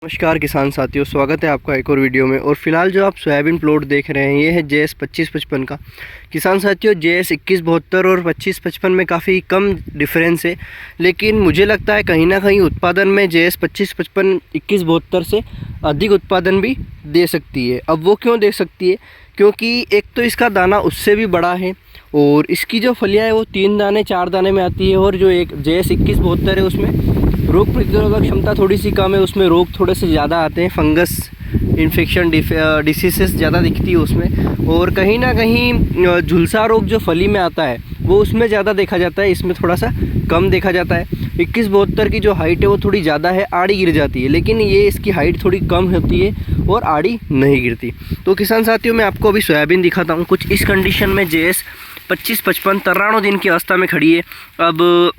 नमस्कार किसान साथियों, स्वागत है आपका एक और वीडियो में। और फिलहाल जो आप सोयाबीन प्लॉट देख रहे हैं ये है JS 2555 का। किसान साथियों, JS 2172 और 2555 में काफ़ी कम डिफरेंस है, लेकिन मुझे लगता है कहीं ना कहीं उत्पादन में JS 2555 2172 से अधिक उत्पादन भी दे सकती है। अब वो क्यों दे सकती है? क्योंकि एक तो इसका दाना उससे भी बड़ा है और इसकी जो फलियाँ है वो 3 दाने 4 दाने में आती है। और जो एक JS 2172 है उसमें रोग प्रतिरोधक क्षमता थोड़ी सी कम है, उसमें रोग थोड़े से ज़्यादा आते हैं, फंगस इन्फेक्शन डिसीजेस ज़्यादा दिखती है उसमें। और कहीं ना कहीं झुलसा रोग जो फली में आता है वो उसमें ज़्यादा देखा जाता है, इसमें थोड़ा सा कम देखा जाता है। 2172 की जो हाइट है वो थोड़ी ज़्यादा है, आड़ी गिर जाती है, लेकिन ये इसकी हाइट थोड़ी कम होती है और आड़ी नहीं गिरती। तो किसान साथियों, मैं आपको अभी सोयाबीन दिखाता हूँ कुछ इस कंडीशन में। JS 2555 93 दिन की अवस्था में खड़ी है। अब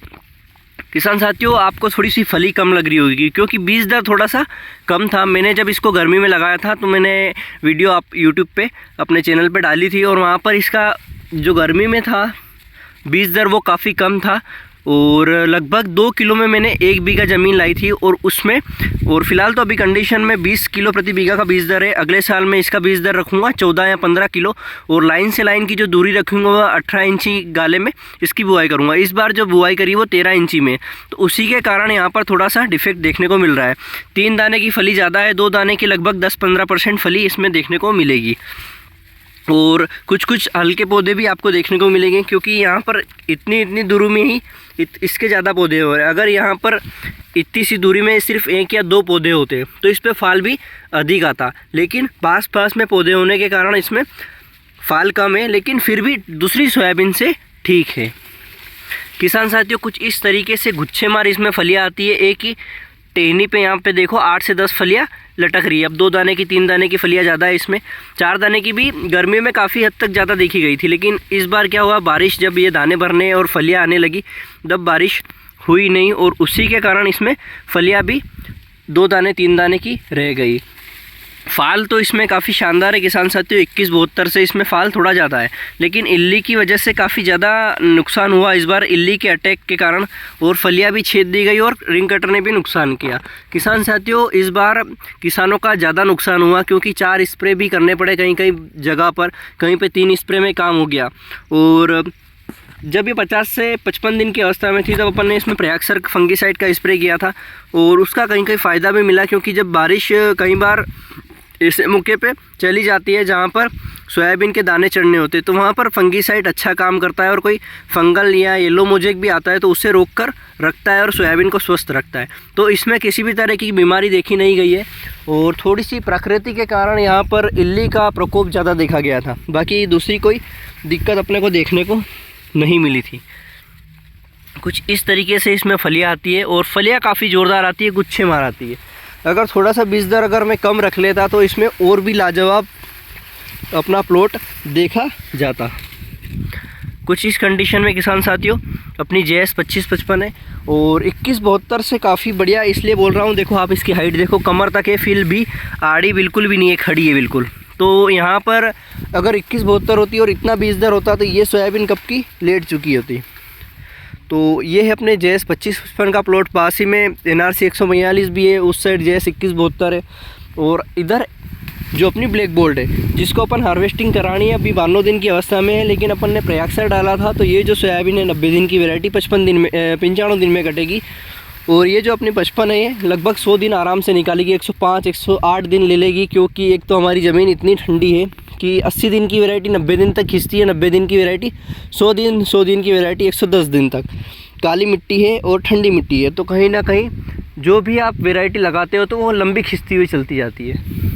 किसान साथियों, आपको थोड़ी सी फली कम लग रही होगी क्योंकि बीज दर थोड़ा सा कम था। मैंने जब इसको गर्मी में लगाया था तो मैंने वीडियो आप यूट्यूब पे अपने चैनल पे डाली थी और वहाँ पर इसका जो गर्मी में था बीज दर वो काफ़ी कम था और लगभग 2 किलो में मैंने 1 बीघा ज़मीन लाई थी और उसमें। और फिलहाल तो अभी कंडीशन में 20 किलो प्रति बीघा का बीज दर है। अगले साल मैं इसका बीज दर रखूँगा 14 या 15 किलो और लाइन से लाइन की जो दूरी रखूँगा वह 18 इंची गाले में इसकी बुआई करूँगा। इस बार जो बुआई करी वो 13 इंची में, तो उसी के कारण यहाँ पर थोड़ा सा डिफेक्ट देखने को मिल रहा है। 3 दाने की फली ज़्यादा है, 2 दाने की लगभग 10-15% फली इसमें देखने को मिलेगी। और कुछ हल्के पौधे भी आपको देखने को मिलेंगे क्योंकि यहाँ पर इतनी दूरी में ही इसके ज़्यादा पौधे हो रहे हैं। अगर यहाँ पर इतनी सी दूरी में सिर्फ 1 या 2 पौधे होते तो इस पे फाल भी अधिक आता, लेकिन पास में पौधे होने के कारण इसमें फाल कम है, लेकिन फिर भी दूसरी सोयाबीन से ठीक है। किसान साथियों, कुछ इस तरीके से गुच्छेमार इसमें फलियाँ आती है। एक ही टहनी पे यहाँ पे देखो 8 से 10 फलियाँ लटक रही है। अब 2 दाने की 3 दाने की फलियाँ ज़्यादा है इसमें। 4 दाने की भी गर्मी में काफ़ी हद तक ज़्यादा देखी गई थी, लेकिन इस बार क्या हुआ, बारिश जब ये दाने भरने और फलियाँ आने लगी तब बारिश हुई नहीं और उसी के कारण इसमें फलियाँ भी 2 दाने 3 दाने की रह गई। फाल तो इसमें काफ़ी शानदार है किसान साथियों। 2172 से इसमें फाल थोड़ा ज़्यादा है, लेकिन इल्ली की वजह से काफ़ी ज़्यादा नुकसान हुआ इस बार इल्ली के अटैक के कारण, और फलियाँ भी छेद दी गई और रिंग कटर ने भी नुकसान किया। किसान साथियों, इस बार किसानों का ज़्यादा नुकसान हुआ क्योंकि 4 स्प्रे भी करने पड़े कहीं जगह पर, कहीं पर 3 स्प्रे में काम हो गया। और जब ये 50 से 55 दिन की अवस्था में थी तब अपन ने इसमें प्रयाक्सर फंगीसाइड का स्प्रे किया था और उसका कहीं फ़ायदा भी मिला, क्योंकि जब बारिश कई बार इस मौके पे चली जाती है जहाँ पर सोयाबीन के दाने चढ़ने होते हैं तो वहाँ पर फंगीसाइड अच्छा काम करता है और कोई फंगल या येलो मोजेक भी आता है तो उससे रोक कर रखता है और सोयाबीन को स्वस्थ रखता है। तो इसमें किसी भी तरह की बीमारी देखी नहीं गई है और थोड़ी सी प्रकृति के कारण यहाँ पर इल्ली का प्रकोप ज़्यादा देखा गया था। बाकी दूसरी कोई दिक्कत अपने को देखने को नहीं मिली थी। कुछ इस तरीके से इसमें फलियाँ आती है और फलियाँ काफ़ी ज़ोरदार आती है, गुच्छे मार आती है। अगर थोड़ा सा बीज दर अगर मैं कम रख लेता तो इसमें और भी लाजवाब अपना प्लॉट देखा जाता। कुछ इस कंडीशन में किसान साथियों अपनी JS 2555 है और 2172 से काफ़ी बढ़िया इसलिए बोल रहा हूँ। देखो आप इसकी हाइट देखो, कमर तक है, फिल भी आड़ी बिल्कुल भी नहीं है, खड़ी है बिल्कुल। तो यहाँ पर अगर 2172 होती और इतना बीज दर होता तो ये सोयाबीन कब की लेट चुकी होती। तो ये है अपने JS 2555 का प्लॉट। पास ही में NRC 142 भी है, उस साइड JS 2172 है और इधर जो अपनी ब्लैक बोल्ट है जिसको अपन हार्वेस्टिंग करानी है, अभी 92 दिन की अवस्था में है, लेकिन अपन ने प्रयाक्सर डाला था तो ये जो सोयाबीन है 90 दिन की वैरायटी 55 दिन में 95 दिन में कटेगी। और ये जो अपनी 55 है ये लगभग 100 दिन आराम से निकालेगी, 105-108 दिन ले लेगी, क्योंकि एक तो हमारी ज़मीन इतनी ठंडी है कि 80 दिन की वैरायटी 90 दिन तक खींचती है, 90 दिन की वैरायटी 100 दिन की वैरायटी 110 दिन तक। काली मिट्टी है और ठंडी मिट्टी है, तो कहीं ना कहीं जो भी आप वैरायटी लगाते हो तो वो लंबी खिंचती हुई चलती जाती है।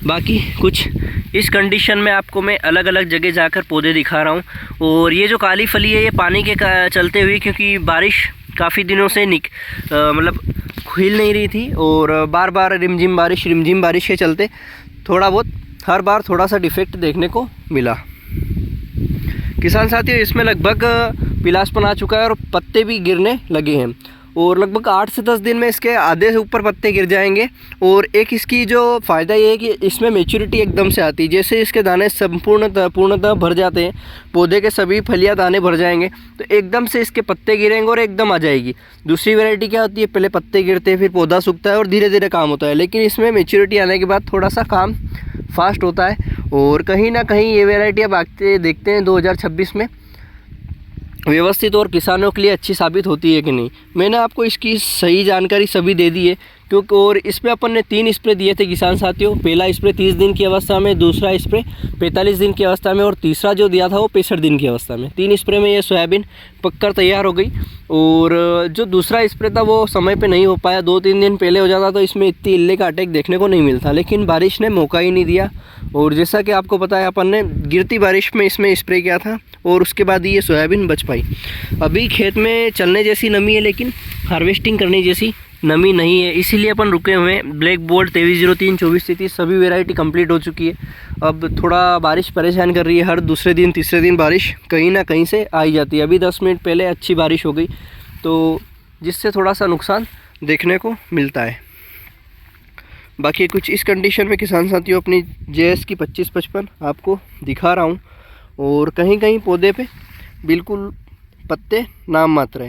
बाकी कुछ इस कंडीशन में आपको मैं अलग अलग जगह जाकर पौधे दिखा रहा हूँ। और ये जो काली फली है ये पानी के चलते हुई, क्योंकि बारिश काफ़ी दिनों से मतलब खुल नहीं रही थी और बार बार रिमझिम बारिश के चलते थोड़ा बहुत हर बार थोड़ा सा डिफेक्ट देखने को मिला। किसान साथियों, इसमें लगभग पीलासपन आ चुका है और पत्ते भी गिरने लगे हैं और लगभग 8 से 10 दिन में इसके आधे से ऊपर पत्ते गिर जाएंगे। और एक इसकी जो फ़ायदा ये है कि इसमें मैच्योरिटी एकदम से आती है। जैसे इसके दाने पूर्णतः भर जाते हैं, पौधे के सभी फलियाँ दाने भर जाएंगे तो एकदम से इसके पत्ते गिरेंगे और एकदम आ जाएगी। दूसरी वैरायटी क्या होती है, पहले पत्ते गिरते हैं, फिर पौधा सूखता है और धीरे धीरे काम होता है, लेकिन इसमें मैच्योरिटी आने के बाद थोड़ा सा काम फास्ट होता है। और कहीं ना कहीं ये वैरायटी अब आगे देखते हैं 2026 में व्यवस्थित और किसानों के लिए अच्छी साबित होती है कि नहीं। मैंने आपको इसकी सही जानकारी सभी दे दी है, क्योंकि और इस पर अपन ने 3 स्प्रे दिए थे किसान साथियों। पहला स्प्रे 30 दिन की अवस्था में, दूसरा स्प्रे 45 दिन की अवस्था में और तीसरा जो दिया था वो 65 दिन की अवस्था में। 3 स्प्रे में ये सोयाबीन पककर तैयार हो गई। और जो दूसरा स्प्रे था वो समय पे नहीं हो पाया, 2-3 दिन पहले हो जाता तो इसमें इतनी इल्ले का अटैक देखने को नहीं मिलता, लेकिन बारिश ने मौका ही नहीं दिया। और जैसा कि आपको पता है अपन ने गिरती बारिश में इसमें स्प्रे किया था और उसके बाद ये सोयाबीन बच पाई। अभी खेत में चलने जैसी नमी है, लेकिन हार्वेस्टिंग करने जैसी नमी नहीं है, इसीलिए अपन रुके हुए हैं। ब्लैक बोल्ट 2303 2433 सभी वैरायटी कंप्लीट हो चुकी है। अब थोड़ा बारिश परेशान कर रही है, हर दूसरे दिन तीसरे दिन बारिश कहीं ना कहीं से आ ही जाती है। अभी 10 मिनट पहले अच्छी बारिश हो गई, तो जिससे थोड़ा सा नुकसान देखने को मिलता है। बाकी कुछ इस कंडीशन में किसान साथियों अपनी JS की 2555 आपको दिखा रहा हूँ। और कहीं कहीं पौधे पे बिल्कुल पत्ते नाम मात्र हैं।